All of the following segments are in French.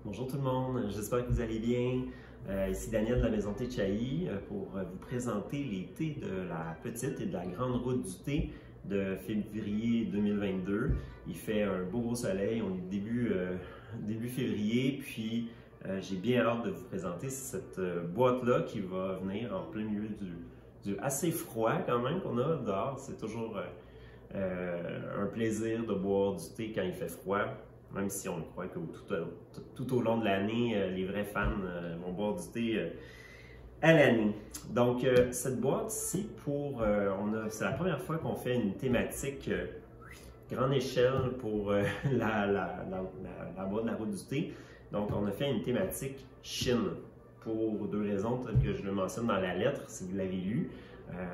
Bonjour tout le monde, j'espère que vous allez bien. Ici Daniel de la Maison Thé Chailly pour vous présenter les thés de la petite et de la grande route du thé de février 2022. Il fait un beau soleil, on est début février, puis j'ai bien hâte de vous présenter cette boîte-là qui va venir en plein milieu du assez froid quand même qu'on a dehors. C'est toujours un plaisir de boire du thé quand il fait froid. Même si on croit que tout au long de l'année, les vrais fans vont boire du thé à l'année. Donc, cette boîte ici, c'est la première fois qu'on fait une thématique grande échelle pour la boîte de la route du thé. Donc, on a fait une thématique Chine pour deux raisons que je le mentionne dans la lettre, si vous l'avez lu.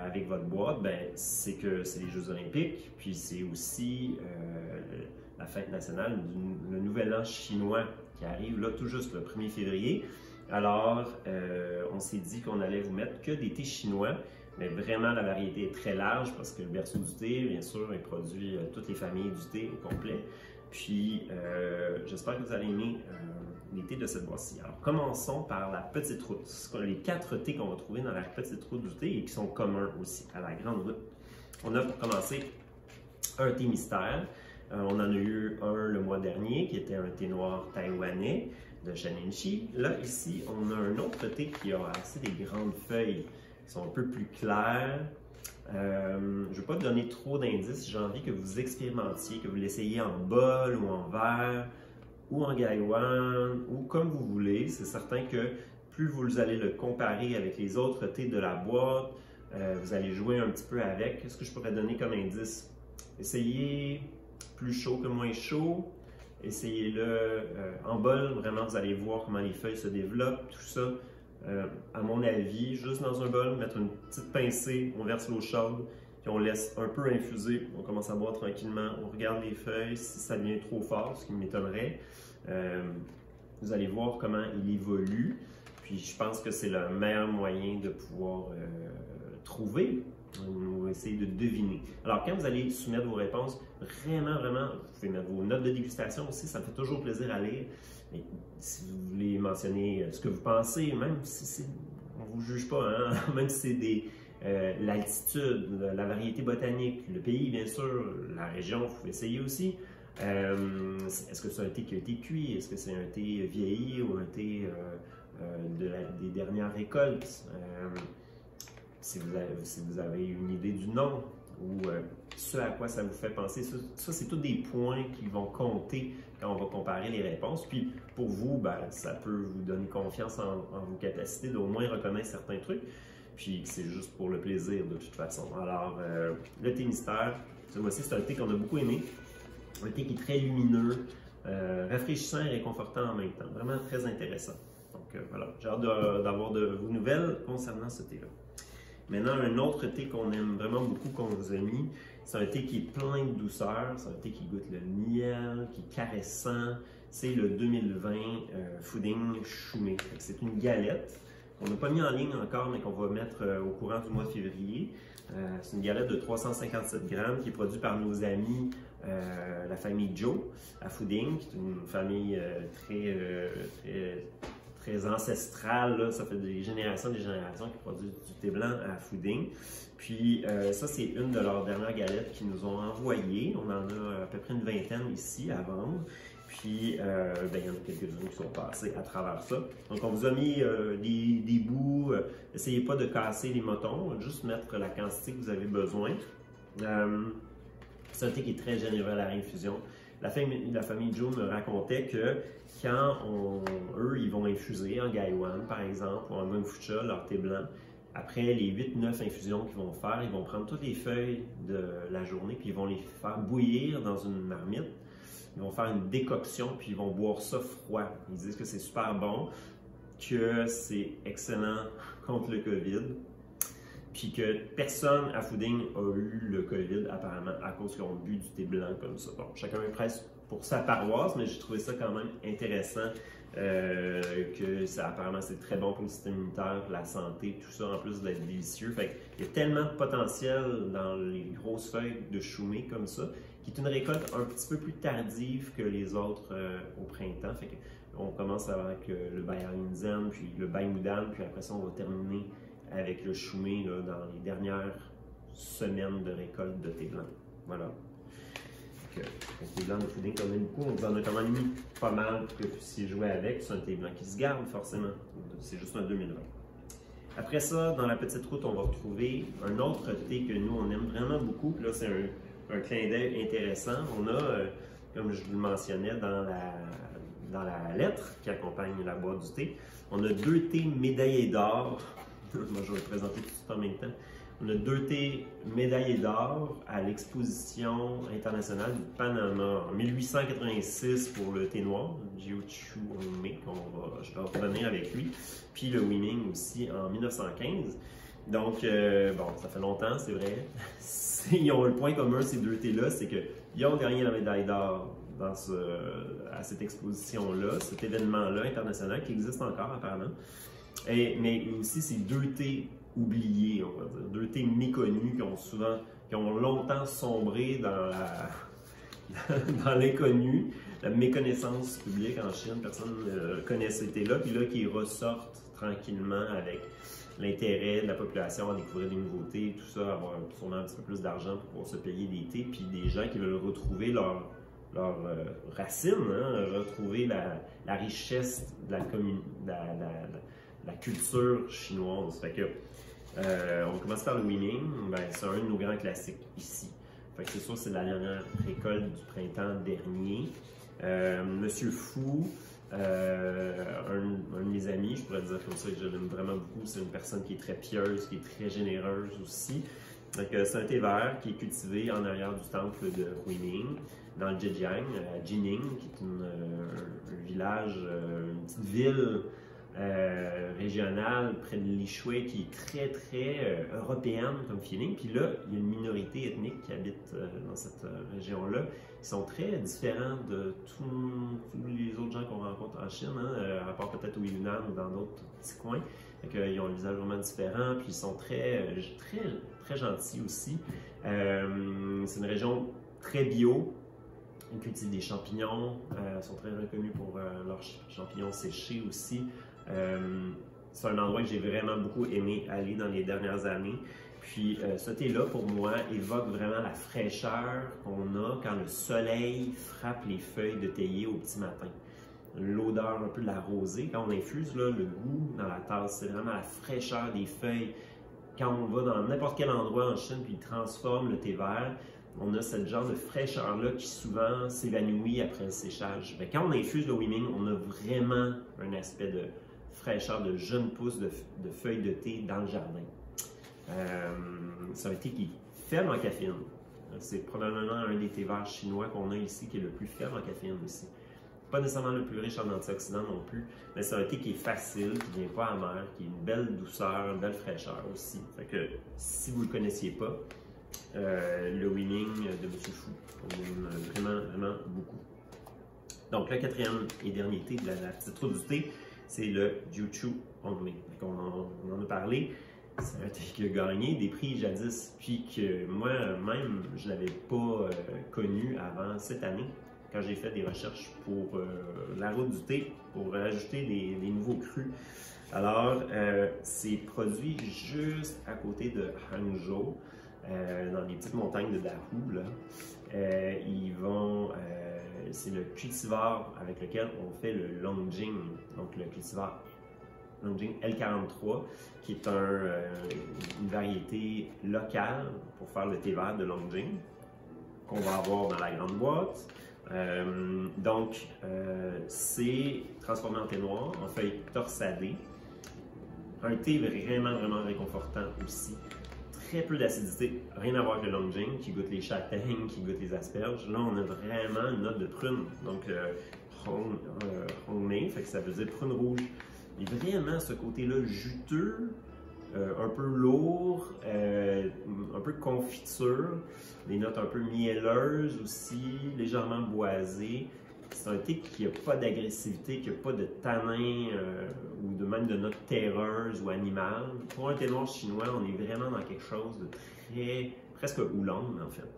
Avec votre boîte, c'est que c'est les Jeux olympiques, puis c'est aussi la fête nationale le Nouvel An chinois qui arrive là tout juste le 1er février. Alors, on s'est dit qu'on allait vous mettre que des thés chinois, mais vraiment la variété est très large parce que le berceau du thé, bien sûr, il produit toutes les familles du thé au complet. Puis, j'espère que vous allez aimer les thés de cette boîte-ci. Alors, commençons par la petite route. Ce sont les 4 thés qu'on va trouver dans la petite route du thé et qui sont communs aussi à la grande route. On a pour commencer un thé mystère. On en a eu un le mois dernier qui était un thé noir taïwanais de Shaninchi. Là, ici, on a un autre thé qui a assez des grandes feuilles qui sont un peu plus claires. Je ne vais pas te donner trop d'indices. J'ai envie que vous expérimentiez, que vous l'essayiez en bol ou en verre ou en gaiwan ou comme vous voulez. C'est certain que plus vous allez le comparer avec les autres thés de la boîte, vous allez jouer un petit peu avec. Qu'est-ce que je pourrais donner comme indice? Essayez plus chaud que moins chaud. Essayez-le en bol. Vraiment, vous allez voir comment les feuilles se développent. Tout ça, à mon avis, juste dans un bol, mettre une petite pincée, on verse l'eau chaude, puis on laisse un peu infuser. On commence à boire tranquillement. On regarde les feuilles. Si ça devient trop fort, ce qui m'étonnerait, vous allez voir comment il évolue. Puis je pense que c'est le meilleur moyen de pouvoir trouver ou essayer de deviner. Alors, quand vous allez soumettre vos réponses, vraiment, vous pouvez mettre vos notes de dégustation aussi, ça me fait toujours plaisir à lire. Mais si vous voulez mentionner ce que vous pensez, même si on ne vous juge pas, hein? Même si c'est l'altitude, la variété botanique, le pays, bien sûr, la région, vous pouvez essayer aussi. Est-ce que c'est un thé qui a été cuit? Est-ce que c'est un thé vieilli ou un thé des dernières récoltes? Si vous avez une idée du nom ou ce à quoi ça vous fait penser, ça c'est tous des points qui vont compter quand on va comparer les réponses. Puis pour vous, ça peut vous donner confiance en vos capacités d'au moins reconnaître certains trucs. Puis c'est juste pour le plaisir de toute façon. Alors, le thé mystère, ce mois-ci, c'est un thé qu'on a beaucoup aimé. Un thé qui est très lumineux, rafraîchissant et réconfortant en même temps. Vraiment très intéressant. Donc voilà, j'ai hâte d'avoir de vos nouvelles concernant ce thé-là. Maintenant, un autre thé qu'on aime vraiment beaucoup, qu'on vous a mis, c'est un thé qui est plein de douceur, c'est un thé qui goûte le miel, qui est caressant. C'est le 2020 Fooding Shumé. C'est une galette qu'on n'a pas mis en ligne encore, mais qu'on va mettre au courant du mois de février. C'est une galette de 357 grammes qui est produite par nos amis, la famille Joe à Fooding, qui est une famille très ancestrale, là. Ça fait des générations qui produisent du thé blanc à Fooding. Puis ça, c'est une de leurs dernières galettes qu'ils nous ont envoyées. On en a à peu près une vingtaine ici à vendre. Puis il y en a quelques-unes qui sont passées à travers ça. Donc on vous a mis des bouts. Essayez pas de casser les motons, juste mettre la quantité que vous avez besoin. C'est un thé qui est très généreux à la réinfusion. La famille Joe me racontait que quand eux, ils vont infuser en gaiwan, par exemple, ou en munfucha, leur thé blanc, après les 8-9 infusions qu'ils vont faire, ils vont prendre toutes les feuilles de la journée, puis ils vont les faire bouillir dans une marmite. Ils vont faire une décoction, puis ils vont boire ça froid. Ils disent que c'est super bon, que c'est excellent contre le COVID, puis que personne à Fooding a eu le COVID apparemment à cause qu'ils ont bu du thé blanc comme ça. Bon, chacun est presque pour sa paroisse, mais j'ai trouvé ça quand même intéressant que apparemment c'est très bon pour le système immunitaire, la santé, tout ça en plus d'être délicieux. Fait qu'il y a tellement de potentiel dans les grosses feuilles de choumé comme ça, qui est une récolte un petit peu plus tardive que les autres au printemps. Fait que On commence avec le Bayanzhen, puis le Baimudan, puis après ça, on va terminer avec le Shume dans les dernières semaines de récolte de thé blanc. Voilà. Donc, le thé blanc de pudding qu'on aime beaucoup, on vous en a quand même mis pas mal pour que vous puissiez jouer avec. C'est un thé blanc qui se garde forcément. C'est juste un 2020. Après ça, dans la petite route, on va retrouver un autre thé que nous, on aime vraiment beaucoup. Puis là, c'est un clin d'œil intéressant. On a, comme je vous le mentionnais dans la lettre qui accompagne la boîte du thé, on a 2 thés médaillés d'or. Moi, je vais le présenter tout de suite en même temps. On a 2 thés médaillés d'or à l'exposition internationale du Panama en 1886 pour le thé noir, Jiuqiu Hongmei, je vais revenir avec lui, puis le Huiming aussi en 1915. Donc, bon, ça fait longtemps, c'est vrai. Ils ont le point commun, ces 2 thés-là, c'est qu'ils ont gagné la médaille d'or à cette exposition-là, cet événement-là international qui existe encore apparemment. Mais aussi, c'est 2 thés oubliés, on va dire, 2 thés méconnus qui ont longtemps sombré dans l'inconnu, la méconnaissance publique en Chine. Personne ne connaît ces thés-là, puis là, qui ressortent tranquillement avec l'intérêt de la population à découvrir des nouveautés, tout ça, avoir sûrement un petit peu plus d'argent pour pouvoir se payer des thés, puis des gens qui veulent retrouver leurs racines, hein, retrouver la richesse de la culture chinoise. Fait que, on commence par le Huiming, c'est un de nos grands classiques ici. Fait que c'est sûr, c'est la dernière récolte du printemps dernier. Monsieur Fu, un de mes amis, je pourrais dire comme ça, que je l'aime vraiment beaucoup, c'est une personne qui est très pieuse, qui est très généreuse aussi. Donc, c'est un thé vert qui est cultivé en arrière du temple de Huiming, dans le Zhejiang, à Jining, qui est un village, une petite ville régionale près de Lishui qui est très, très européenne comme feeling. Puis là, il y a une minorité ethnique qui habite dans cette région-là. Ils sont très différents de tous les autres gens qu'on rencontre en Chine, hein, à part peut-être au Yunnan ou dans d'autres petits coins. Ils ont un visage vraiment différent, puis ils sont très, très, très gentils aussi. C'est une région très bio. Ils cultivent des champignons, sont très reconnus pour leurs champignons séchés aussi. C'est un endroit que j'ai vraiment beaucoup aimé aller dans les dernières années. Puis ce thé-là, pour moi, évoque vraiment la fraîcheur qu'on a quand le soleil frappe les feuilles de théier au petit matin. L'odeur un peu de la rosée, quand on infuse là, le goût dans la tasse, c'est vraiment la fraîcheur des feuilles. Quand on va dans n'importe quel endroit en Chine puis ils transforment le thé vert, on a ce genre de fraîcheur-là qui souvent s'évanouit après le séchage. Mais quand on infuse le Huiming, on a vraiment un aspect de fraîcheur, de jeunes pousses de feuilles de thé dans le jardin. C'est un thé qui est faible en caféine. C'est probablement un des thés verts chinois qu'on a ici qui est le plus faible en caféine aussi. Pas nécessairement le plus riche en antioxydants non plus, mais c'est un thé qui est facile, qui ne vient pas amer, qui a une belle douceur, une belle fraîcheur aussi. Fait que si vous ne le connaissiez pas, le Huiming de Monsieur Fu, on aime vraiment, vraiment beaucoup. Donc, le 4e et dernier thé de la petite route du thé, c'est le Jiuqiu Hongmei. On en a parlé. C'est un thé qui a gagné des prix jadis, puis que moi-même, je ne l'avais pas connu avant cette année, quand j'ai fait des recherches pour la route du thé, pour ajouter des nouveaux crus. Alors, c'est produit juste à côté de Hangzhou, dans les petites montagnes de Dahou. C'est le cultivar avec lequel on fait le Longjing, donc le cultivar Longjing L43, qui est une variété locale pour faire le thé vert de Longjing, qu'on va avoir dans la grande boîte. C'est transformé en thé noir, en feuilles torsadées. Un thé vraiment, vraiment réconfortant aussi. Très peu d'acidité, rien à voir avec le Longjing qui goûte les châtaignes, qui goûte les asperges. Là, on a vraiment une note de prune, donc Hongmei, fait que ça veut dire prune rouge. Et vraiment ce côté-là juteux, un peu lourd, un peu confiture, des notes un peu mielleuses aussi, légèrement boisées. C'est un thé qui n'a pas d'agressivité, qui n'a pas de tanin ou même de notes terreuses ou animales. Pour un thé noir chinois, on est vraiment dans quelque chose de très, presque oolong en fait.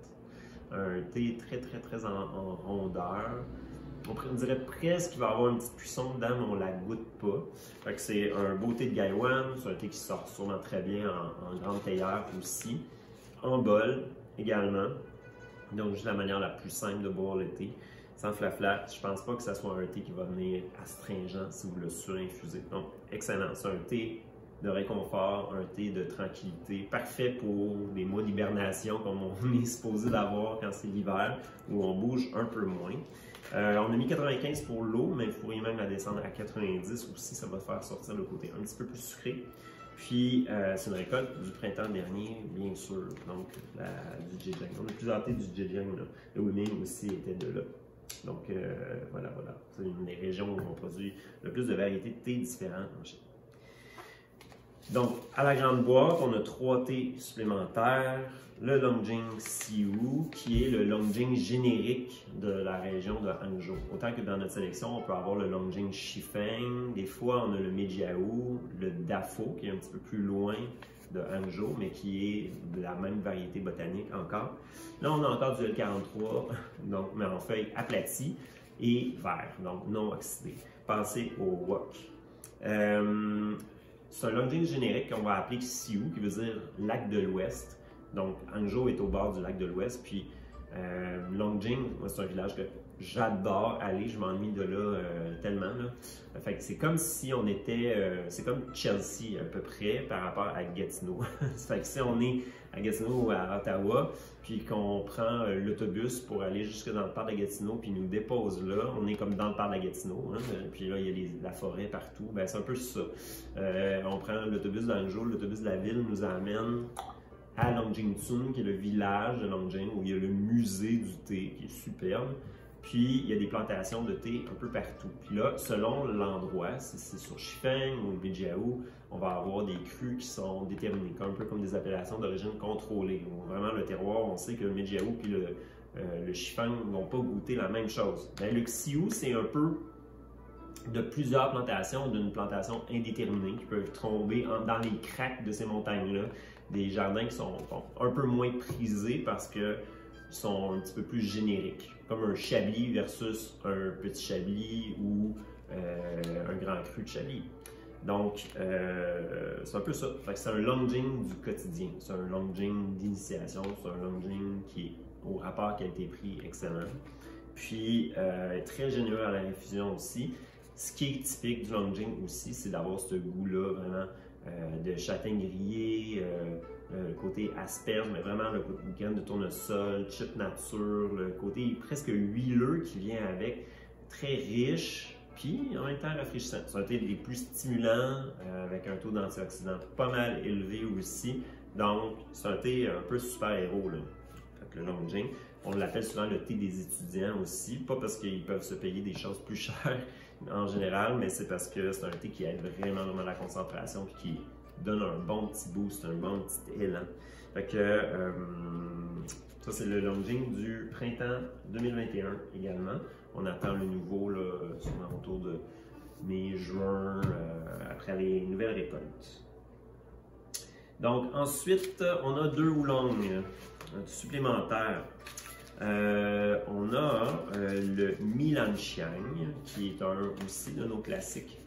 Un thé très, très, très en rondeur, on dirait presque qu'il va avoir une petite cuisson dedans, mais on la goûte pas. Fait que c'est un beau thé de Gaiwan, c'est un thé qui sort sûrement très bien en grande théière aussi. En bol également. Donc, juste la manière la plus simple de boire le thé. Sans flafla, je pense pas que ça soit un thé qui va venir astringent si vous le surinfusez. Donc, excellent. C'est un thé de réconfort, un thé de tranquillité, parfait pour des mois d'hibernation comme on est supposé d'avoir quand c'est l'hiver, où on bouge un peu moins. On a mis 95 pour l'eau, mais vous pourriez même la descendre à 90 aussi, ça va faire sortir le côté un petit peu plus sucré. Puis, c'est une récolte du printemps dernier, bien sûr, donc du Zhejiang. On a plusieurs thés du Zhejiang, là. Le Wuming aussi était de là. Donc, voilà. C'est une des régions où on produit le plus de variétés de thés différents en Chine. Donc, à la grande boîte, on a 3 thés supplémentaires. Le Longjing Siwu, qui est le Longjing générique de la région de Hangzhou. Autant que dans notre sélection, on peut avoir le Longjing Shifeng. Des fois, on a le Mejiao, le Dafo, qui est un petit peu plus loin de Hangzhou, mais qui est de la même variété botanique encore. Là, on a encore du L43, donc, mais en feuilles aplaties et vert, donc non oxydé. Passez au wok. C'est un Longjing générique qu'on va appeler Siwu, qui veut dire lac de l'Ouest. Donc, Hangzhou est au bord du lac de l'Ouest. Puis, Longjing, c'est un village que j'adore aller. Je m'ennuie de là tellement. Là. Fait que c'est comme si on était. C'est comme Chelsea à peu près par rapport à Gatineau. Fait que si on est à Gatineau ou à Ottawa, puis qu'on prend l'autobus pour aller jusque dans le parc de Gatineau, puis nous dépose là, on est comme dans le parc de Gatineau. Hein, puis là, il y a la forêt partout. Ben, c'est un peu ça. On prend l'autobus d'Hangzhou, l'autobus de la ville nous amène à Longjingtsun, qui est le village de Longjing, où il y a le musée du thé, qui est superbe. Puis, il y a des plantations de thé un peu partout. Puis là, selon l'endroit, si c'est sur Shifeng ou le Mejiao, on va avoir des crus qui sont déterminés, un peu comme des appellations d'origine contrôlée. Où vraiment, le terroir, on sait que le Mejiao puis le Shifeng ne vont pas goûter la même chose. Mais le Xiu, c'est un peu de plusieurs plantations, d'une plantation indéterminée, qui peuvent tomber dans les craques de ces montagnes-là. Des jardins qui sont un peu moins prisés parce qu'ils sont un petit peu plus génériques, comme un chablis versus un petit chablis ou un grand cru de chablis. Donc, c'est un peu ça. C'est un Longjing du quotidien. C'est un Longjing d'initiation. C'est un Longjing qui est au rapport qualité-prix excellent. Puis, très généreux à la infusion aussi. Ce qui est typique du Longjing aussi, c'est d'avoir ce goût-là vraiment de châtaigne grillé, le côté asperge, mais vraiment le côté graine de tournesol, chip nature, le côté presque huileux qui vient avec, très riche, puis en même temps rafraîchissant. C'est un thé des plus stimulants, avec un taux d'antioxydants pas mal élevé aussi. Donc, c'est un thé un peu super-héros, là. Fait que le Longjing, on l'appelle souvent le thé des étudiants aussi, pas parce qu'ils peuvent se payer des choses plus chères en général, mais c'est parce que c'est un thé qui aide vraiment la concentration puis qui donne un bon petit boost, un bon petit élan. Fait que ça, c'est le Longjing du printemps 2021 également. On attend le nouveau là, sûrement autour de mai, juin, après les nouvelles récoltes. Donc ensuite, on a 2 oolongs supplémentaires. On a le Milanxiang, qui est aussi de nos classiques.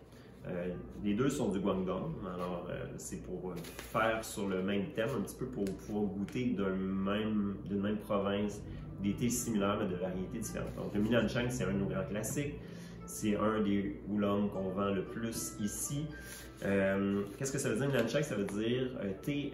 Les deux sont du Guangdong, alors c'est pour faire sur le même thème, un petit peu pour pouvoir goûter d'une même province des thés similaires mais de variétés différentes. Donc le Milanxiang, c'est un de nos grands classiques. C'est un des oolongs qu'on vend le plus ici. Qu'est-ce que ça veut dire, Milanxiang? Ça veut dire thé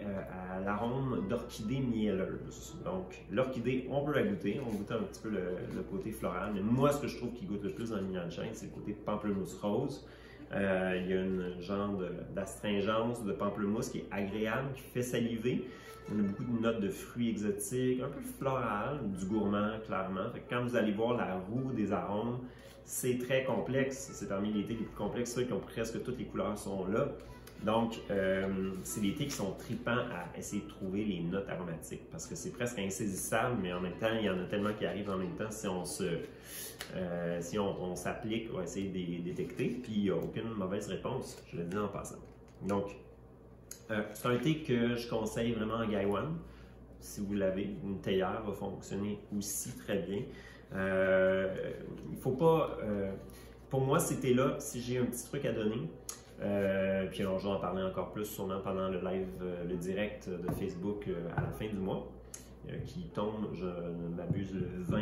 à l'arôme d'orchidée mielleuse. Donc, l'orchidée, on peut la goûter, on goûte un petit peu le côté floral, mais moi, ce que je trouve qui goûte le plus dans le Milanxiang, c'est le côté pamplemousse rose. Il y a une genre d'astringence de pamplemousse qui est agréable, qui fait saliver. On a beaucoup de notes de fruits exotiques, un peu floral, du gourmand, clairement. Fait que quand vous allez voir la roue des arômes, c'est très complexe. C'est parmi les thés les plus complexes, ceux qui ont presque toutes les couleurs sont là. Donc, c'est des thés qui sont tripants à essayer de trouver les notes aromatiques parce que c'est presque insaisissable, mais en même temps, il y en a tellement qui arrivent en même temps si on s'applique, on va essayer de les détecter, puis il n'y a aucune mauvaise réponse, je le dis en passant. Donc, c'est un thé que je conseille vraiment en Gaiwan. Si vous l'avez, une théière va fonctionner aussi très bien. Il faut pas... pour moi, ces thés-là, si j'ai un petit truc à donner, puis alors, je vais en parler encore plus sûrement pendant le live, le direct de Facebook à la fin du mois, qui tombe, je ne m'abuse, le 20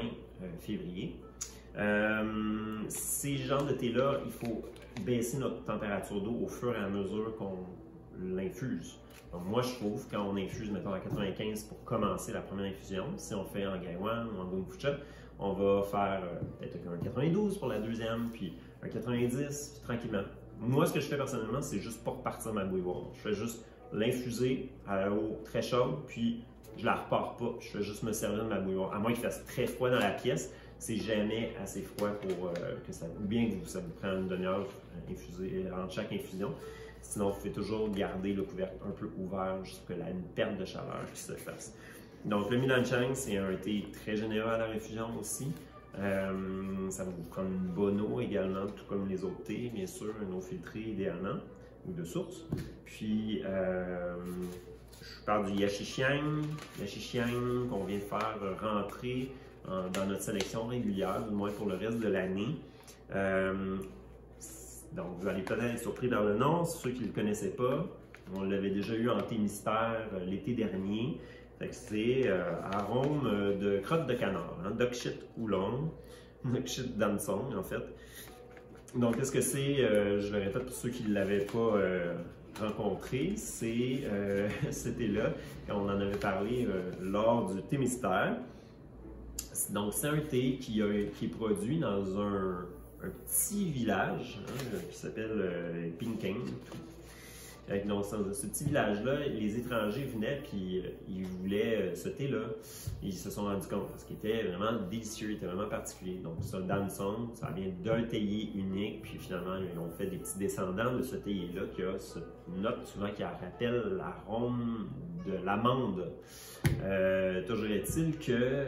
février. Ces genres de thé-là, il faut baisser notre température d'eau au fur et à mesure qu'on l'infuse. Donc moi, je trouve, quand on infuse, mettons, à 95 pour commencer la première infusion, si on fait en Gaiwan ou en Gunfucha, on va faire peut-être un 92 pour la deuxième, puis un 90, puis tranquillement. Moi, ce que je fais personnellement, c'est juste pas repartir ma bouilloire. Je fais juste l'infuser à l'eau très chaude, puis je la repars pas. Je fais juste me servir de ma bouilloire. À moins qu'il fasse très froid dans la pièce, c'est jamais assez froid pour que ça... Ou bien que ça vous prend une demi-heure infuser entre chaque infusion. Sinon, vous pouvez toujours garder le couvercle un peu ouvert jusqu'à ce une perte de chaleur qui se fasse. Donc, le Milancheng, c'est un thé très généreux à la réfugion aussi. Ça va vous prendre une bonne eau également, tout comme les autres thés, bien sûr, une eau filtrée idéalement, ou de source. Puis, je parle du Yachixiang qu'on vient de faire rentrer dans notre sélection régulière, du moins pour le reste de l'année. Donc, vous allez peut-être être surpris par le nom, ceux qui ne le connaissaient pas. On l'avait déjà eu en thé mystère l'été dernier. C'est arôme de crotte de canard, hein, Dokshit Oolong, Dokshit Damsong en fait. Donc, qu'est-ce que c'est? Je le répète pour ceux qui ne l'avaient pas rencontré, c'est ce thé-là, quand on en avait parlé lors du thé mystère. Donc, c'est un thé qui est produit dans un petit village hein, qui s'appelle Pinking. Donc, dans ce petit village-là, les étrangers venaient puis ils voulaient ce thé-là. Ils se sont rendus compte parce qu'il était vraiment délicieux, il était vraiment particulier. Donc, ça, Damsong, ça vient d'un théier unique. Puis finalement, ils ont fait des petits descendants de ce théier-là qui a cette note souvent qui rappelle l'arôme de l'amande. Toujours est-il que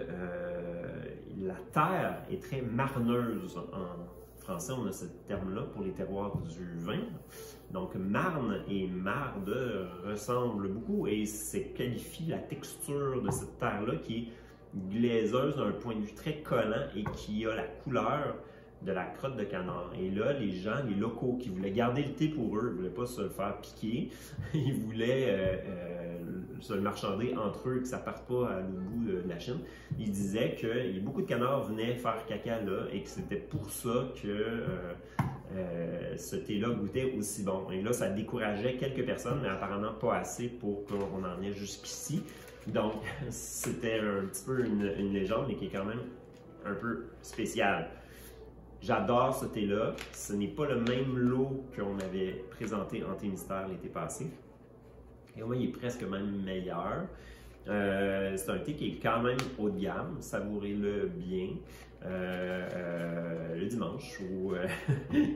la terre est très marneuse. En français, on a ce terme-là pour les terroirs du vin. Donc, Marne et Marde ressemblent beaucoup et c'est qualifie la texture de cette terre-là qui est glaiseuse d'un point de vue très collant et qui a la couleur de la crotte de canard. Et là, les gens, les locaux qui voulaient garder le thé pour eux, ils ne voulaient pas se le faire piquer, ils voulaient se le marchander entre eux, que ça ne parte pas à l'autre bout de la Chine. Ils disaient que beaucoup de canards venaient faire caca là et que c'était pour ça que ce thé-là goûtait aussi bon. Et là, ça décourageait quelques personnes, mais apparemment pas assez pour qu'on en ait jusqu'ici. Donc, c'était un petit peu une légende, mais qui est quand même un peu spéciale. J'adore ce thé-là. Ce n'est pas le même lot qu'on avait présenté en thé mystère l'été passé. Et au moins, il est presque même meilleur. C'est un thé qui est quand même haut de gamme. Savourez-le bien le dimanche ou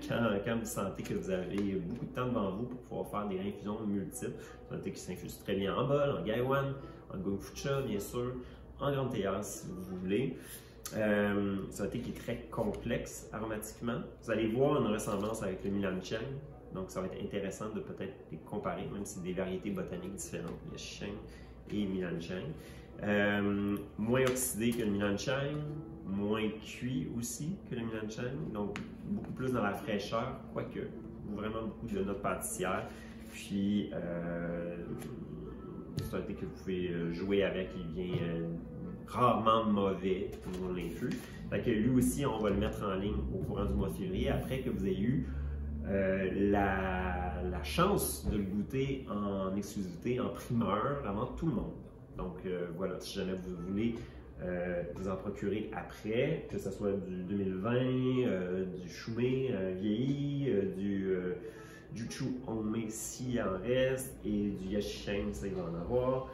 quand vous sentez que vous avez beaucoup de temps devant vous pour pouvoir faire des infusions multiples. C'est un thé qui s'infuse très bien en bol, en Gaiwan, en Gunfucha, bien sûr, en grande théière si vous voulez. C'est un thé qui est très complexe aromatiquement. Vous allez voir une ressemblance avec le Milancheng. Donc, ça va être intéressant de peut-être les comparer, même si c'est des variétés botaniques différentes, le Yachixiang et Milancheng. Moins oxydé que le Milancheng, moins cuit aussi que le Milancheng, donc beaucoup plus dans la fraîcheur, quoique vraiment beaucoup de notes pâtissières. Puis, c'est un thé que vous pouvez jouer avec, il vient rarement mauvais pour l'infus. Fait que lui aussi, on va le mettre en ligne au courant du mois de février, après que vous ayez eu la chance de le goûter en exclusivité, en primeur, avant tout le monde. Donc voilà, si jamais vous voulez vous en procurer après, que ce soit du 2020, du Chumé vieilli, du Chu Onmei s'il y en reste, et du Yachixiang, ça il va en avoir,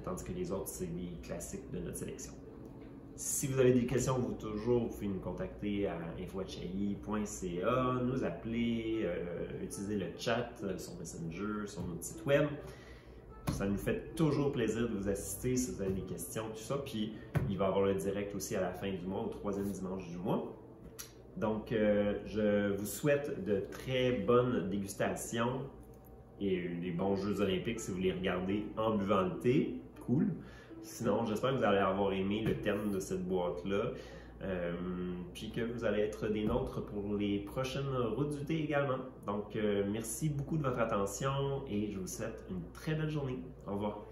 tandis que les autres, c'est des classiques de notre sélection. Si vous avez des questions, vous pouvez nous contacter à info@chai.ca, nous appeler, utiliser le chat sur Messenger, sur notre site web. Ça nous fait toujours plaisir de vous assister si vous avez des questions, tout ça. Puis, il va y avoir le direct aussi à la fin du mois, au 3e dimanche du mois. Donc, je vous souhaite de très bonnes dégustations et des bons Jeux olympiques si vous les regardez en buvant le thé. Cool. Sinon, j'espère que vous allez avoir aimé le thème de cette boîte-là. puis que vous allez être des nôtres pour les prochaines routes du thé également. Donc, merci beaucoup de votre attention et je vous souhaite une très belle journée. Au revoir.